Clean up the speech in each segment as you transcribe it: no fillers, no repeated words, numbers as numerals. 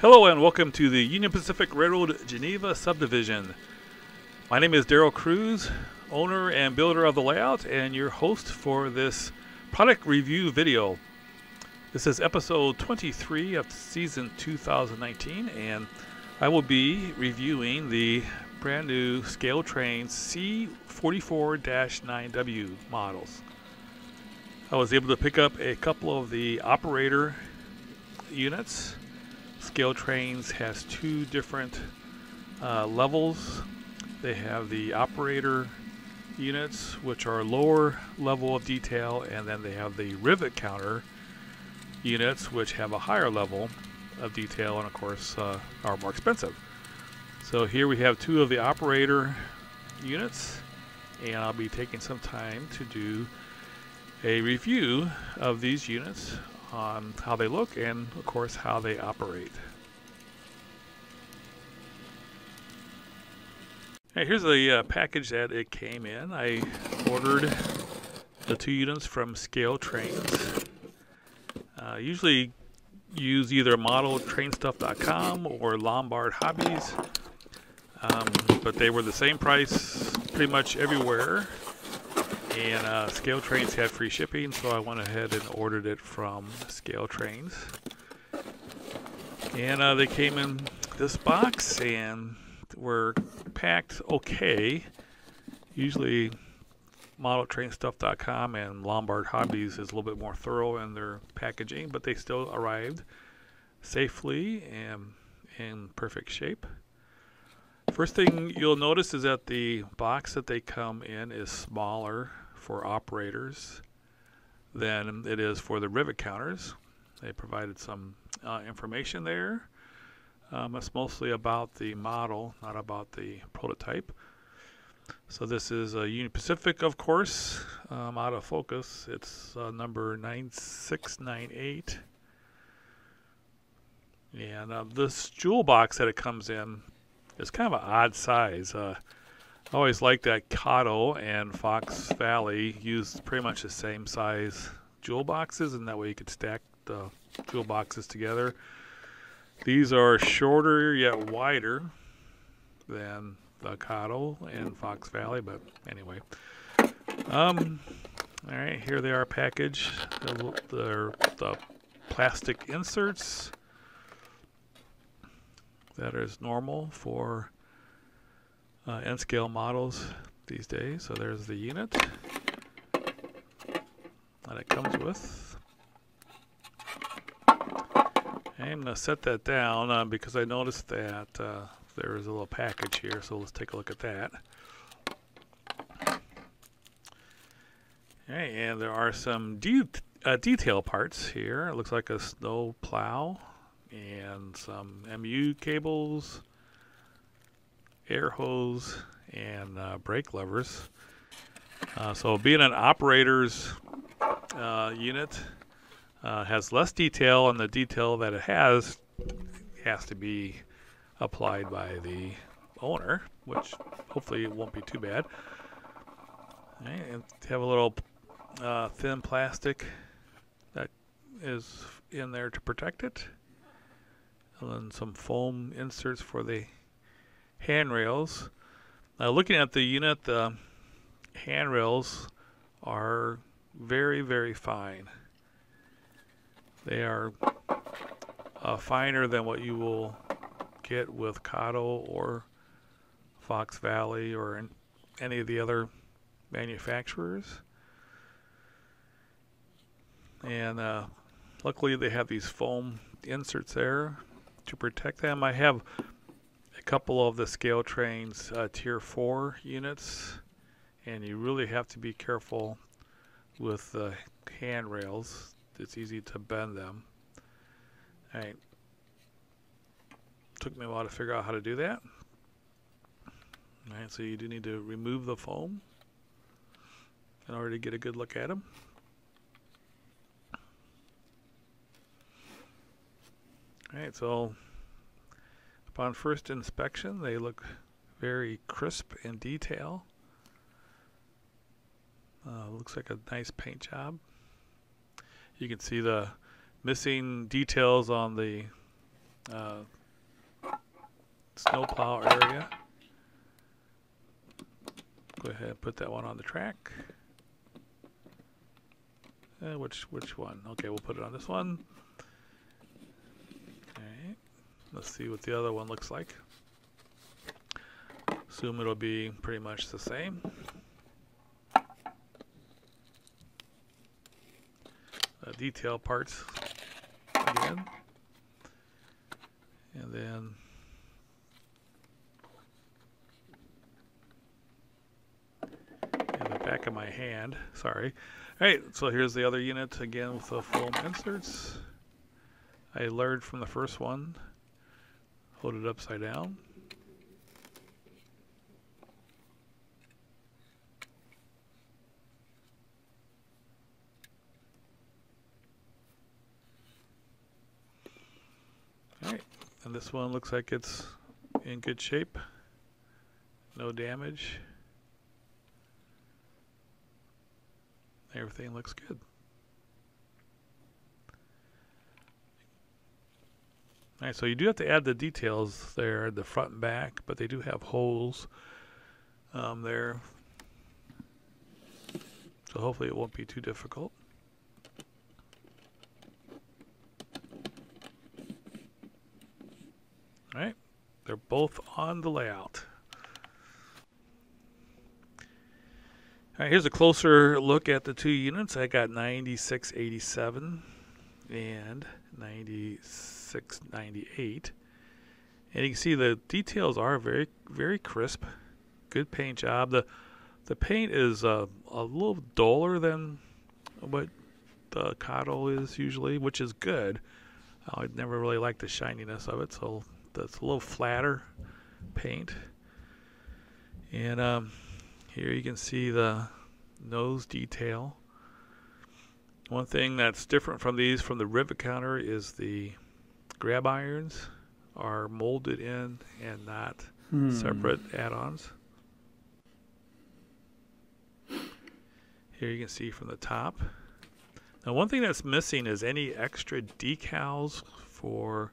Hello and welcome to the Union Pacific Railroad Geneva Subdivision. My name is Daryl Cruz, owner and builder of the layout, and your host for this product review video. This is episode 23 of season 2019, and I will be reviewing the brand new Scale Trains C44-9W models. I was able to pick up a couple of the operator units. Scale Trains has two different levels. They have the operator units, which are lower level of detail, and then they have the rivet counter units, which have a higher level of detail and of course are more expensive. So here we have two of the operator units, and I'll be taking some time to do a review of these units on how they look and of course how they operate. Hey, here's the package that it came in. I ordered the two units from Scale Trains. Usually use either modeltrainstuff.com or Lombard Hobbies, but they were the same price pretty much everywhere. And Scale Trains had free shipping, so I went ahead and ordered it from Scale Trains. And they came in this box and were packed okay. Usually modeltrainstuff.com and Lombard Hobbies is a little bit more thorough in their packaging, but they still arrived safely and in perfect shape. First thing you'll notice is that the box that they come in is smaller for operators than it is for the rivet counters. They provided some information there. It's mostly about the model, not about the prototype. So this is a Union Pacific, of course, out of focus. It's number 9698. And this jewel box that it comes in is kind of an odd size. I always liked that Cotto and Fox Valley used pretty much the same size jewel boxes, and that way you could stack the jewel boxes together. These are shorter yet wider than the Cotto and Fox Valley, but anyway. Alright, here they are packaged. They're the plastic inserts that is normal for N-scale models these days. So there's the unit that it comes with. I'm going to set that down because I noticed that there is a little package here, so let's take a look at that. Okay, and there are some detail parts here. It looks like a snow plow and some MU cables, air hose, and brake levers. So being an operator's unit has less detail, and the detail that it has to be applied by the owner, which hopefully it won't be too bad. Okay, and have a little thin plastic that is in there to protect it. And then some foam inserts for the handrails. Now looking at the unit, the handrails are very, very fine. They are finer than what you will get with Cotto or Fox Valley or any of the other manufacturers. And luckily they have these foam inserts there to protect them. I have a couple of the Scale Trains Tier 4 units, and you really have to be careful with the handrails. It's easy to bend them. Alright. Took me a while to figure out how to do that. Alright, so you do need to remove the foam in order to get a good look at them. Alright, so upon first inspection, they look very crisp in detail. Looks like a nice paint job. You can see the missing details on the snowplow area. Go ahead and put that one on the track. Which one? Okay, we'll put it on this one. Okay, let's see what the other one looks like. Assume it'll be pretty much the same. Detail parts again, and then in the back of my hand. Sorry. All right, so here's the other unit again with the foam inserts. I learned from the first one. Hold it upside down. Alright, and this one looks like it's in good shape. No damage. Everything looks good. Alright, so you do have to add the details there, the front and back, but they do have holes there. So hopefully it won't be too difficult. Alright, they're both on the layout. Alright, here's a closer look at the two units. I got 9687 and 9698. And you can see the details are very, very crisp. Good paint job. The paint is a little duller than what the Kato is usually, which is good. I never really like the shininess of it, so that's a little flatter paint. And here you can see the nose detail. One thing that's different from these from the rivet counter is the grab irons are molded in and not separate add-ons. Here you can see from the top. Now one thing that's missing is any extra decals for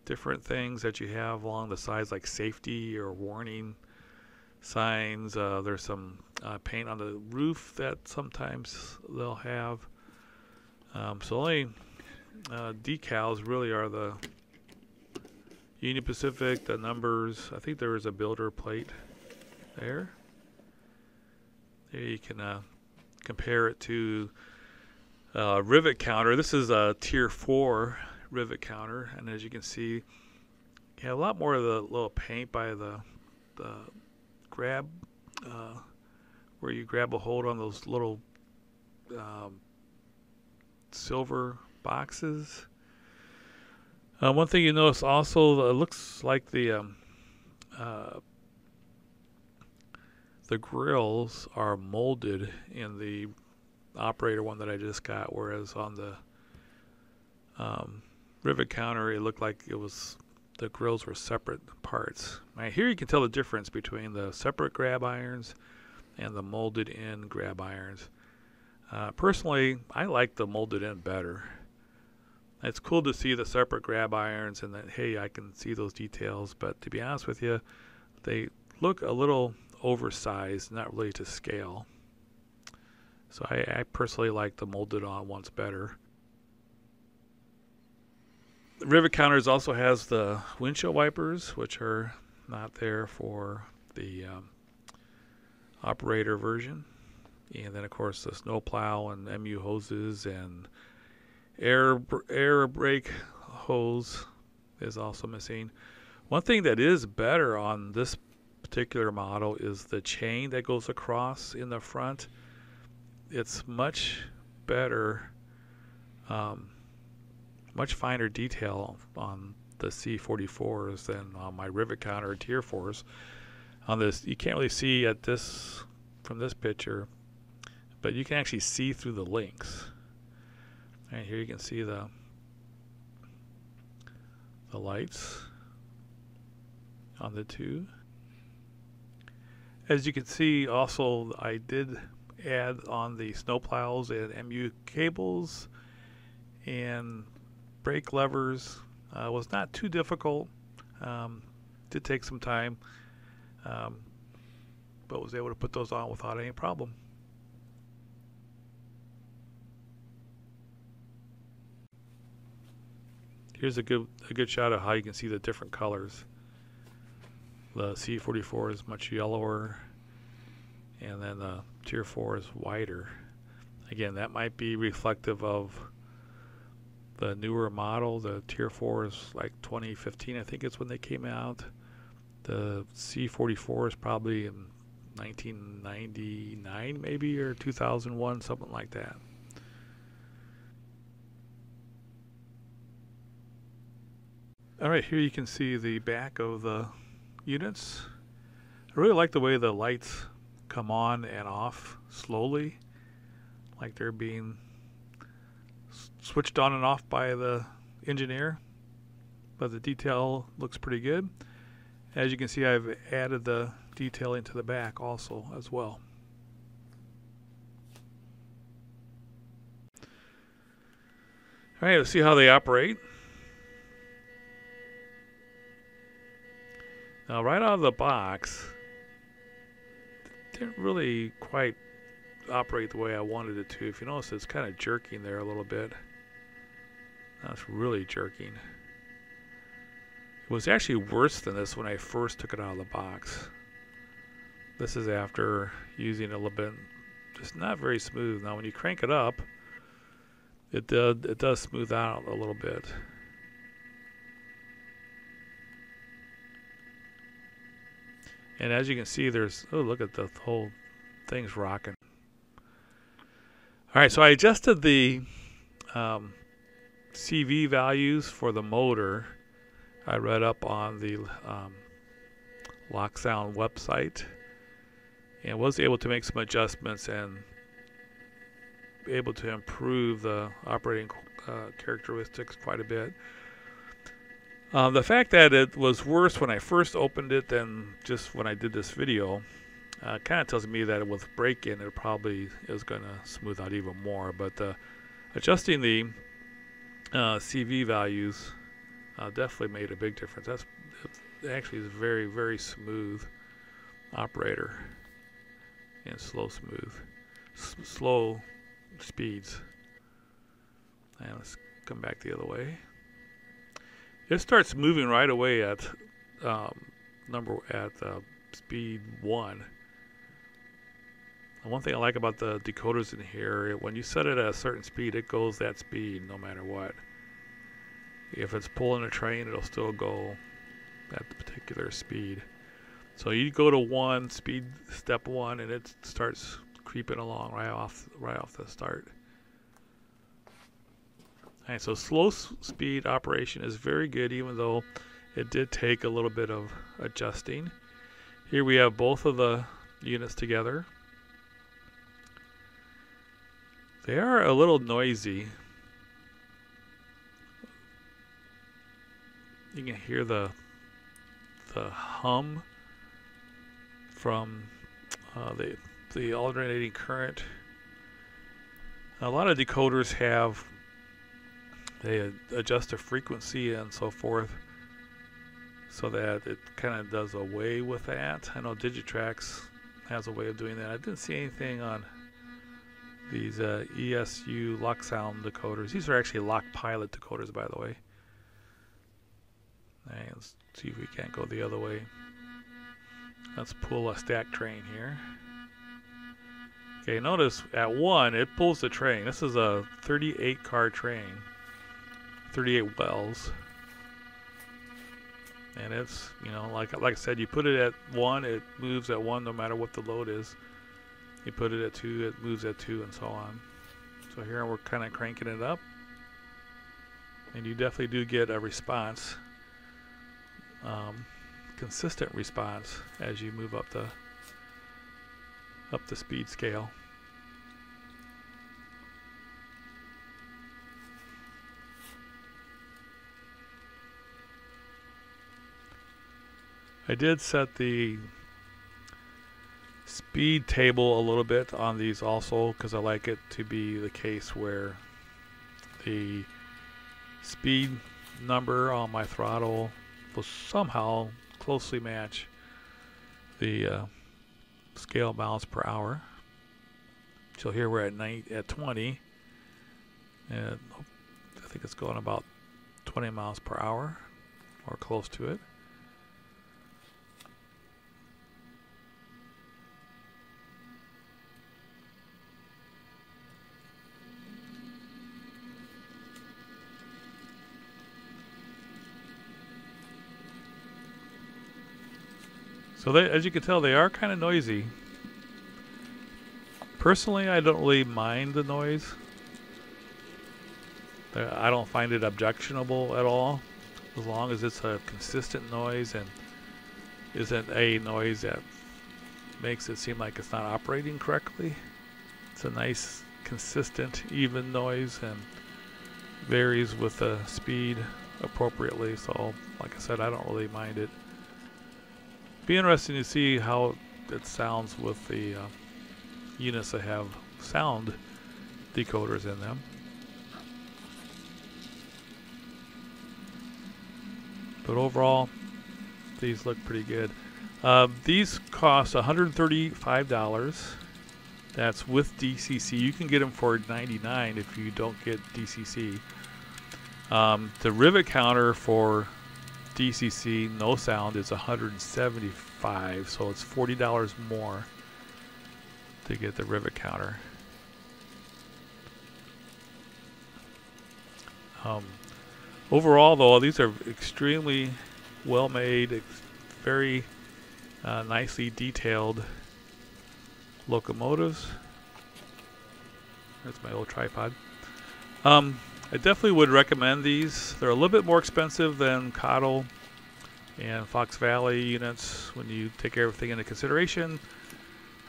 different things that you have along the sides, like safety or warning signs. There's some paint on the roof that sometimes they'll have. So only decals really are the Union Pacific, the numbers. I think there is a builder plate there. There you can compare it to rivet counter. This is a tier 4 rivet counter, and as you can see, you have a lot more of the little paint by the grab, where you grab a hold on those little silver boxes. One thing you notice also, it looks like the grills are molded in the operator one that I just got, whereas on the rivet counter it looked like it was the grills were separate parts. Right here you can tell the difference between the separate grab irons and the molded in grab irons. Personally, I like the molded in better. It's cool to see the separate grab irons and that, hey, I can see those details, but to be honest with you, they look a little oversized, not really to scale. So I personally like the molded on ones better. The rivet counters also has the windshield wipers, which are not there for the operator version. And then of course the snowplow and MU hoses and air brake hose is also missing. One thing that is better on this particular model is the chain that goes across in the front. It's much better, much finer detail on the C44s than on my rivet counter tier 4s. On this, you can't really see at this from this picture, but you can actually see through the links. And here you can see the lights on the two. As you can see, also I did add on the snowplows and MU cables and brake levers Was not too difficult. Did take some time, but was able to put those on without any problem. Here's a good shot of how you can see the different colors. The C44 is much yellower, and then the Tier 4 is whiter. Again, that might be reflective of the newer model. The Tier 4 is like 2015, I think it's when they came out. The C44 is probably in 1999 maybe, or 2001, something like that. Alright, here you can see the back of the units. I really like the way the lights come on and off slowly, like they're being switched on and off by the engineer, but the detail looks pretty good. As you can see, I've added the detailing to the back also as well. Alright, let's see how they operate. Now, right out of the box, it didn't really quite operate the way I wanted it to. If you notice, it's kind of jerking there a little bit. That's really jerking. It was actually worse than this when I first took it out of the box. This is after using it a little bit, just not very smooth. Now, when you crank it up, it does smooth out a little bit. And as you can see, there's, oh, look at the whole thing's rocking. All right, so I adjusted the CV values for the motor. I read up on the Locksound website and was able to make some adjustments and able to improve the operating characteristics quite a bit. The fact that it was worse when I first opened it than just when I did this video kind of tells me that with break-in it probably is going to smooth out even more. But adjusting the CV values definitely made a big difference. It actually is very, very smooth operator and slow speeds. And let's come back the other way. It starts moving right away at speed 1. And one thing I like about the decoders in here, when you set it at a certain speed, it goes that speed no matter what. If it's pulling a train, it'll still go at the particular speed. So you go to 1, speed step 1, and it starts creeping along right off the start. Alright, so slow speed operation is very good, even though it did take a little bit of adjusting. Here we have both of the units together. They are a little noisy. You can hear the hum from the alternating current. A lot of decoders have, they adjust the frequency and so forth so that it kind of does away with that. I know Digitrax has a way of doing that. I didn't see anything on these ESU Locksound decoders. These are actually Lock Pilot decoders, by the way. And let's see if we can't go the other way. Let's pull a stack train here. Okay, notice at 1 it pulls the train. This is a 38 car train, 38 wells, and it's, you know, like I said, you put it at 1, it moves at 1 no matter what the load is. You put it at 2, it moves at 2, and so on. So here we're kind of cranking it up, and you definitely do get a response, consistent response as you move up the speed scale. I did set the speed table a little bit on these also, because I like it to be the case where the speed number on my throttle will somehow closely match the scale miles per hour. So here we're at 20, and I think it's going about 20 miles per hour or close to it. So they, as you can tell, they are kind of noisy. Personally, I don't really mind the noise. I don't find it objectionable at all, as long as it's a consistent noise and isn't a noise that makes it seem like it's not operating correctly. It's a nice, consistent, even noise and varies with the speed appropriately. So, like I said, I don't really mind it. Be interesting to see how it sounds with the units that have sound decoders in them. But overall, these look pretty good. These cost $135. That's with DCC. You can get them for $99 if you don't get DCC. The rivet counter for DCC no sound is $175, so it's $40 more to get the rivet counter. Overall, though, these are extremely well made, very nicely detailed locomotives. That's my old tripod. I definitely would recommend these. They're a little bit more expensive than Cottle and Fox Valley units when you take everything into consideration.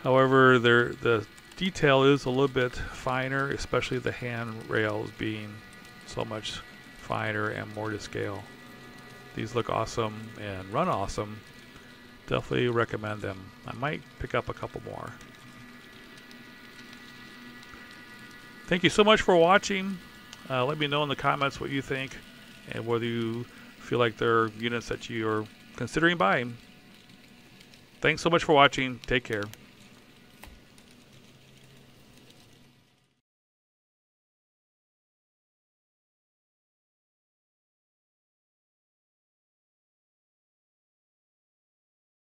However, the detail is a little bit finer, especially the handrails being so much finer and more to scale. These look awesome and run awesome. Definitely recommend them. I might pick up a couple more. Thank you so much for watching. Let me know in the comments what you think and whether you feel like they're units that you're considering buying. Thanks so much for watching. Take care.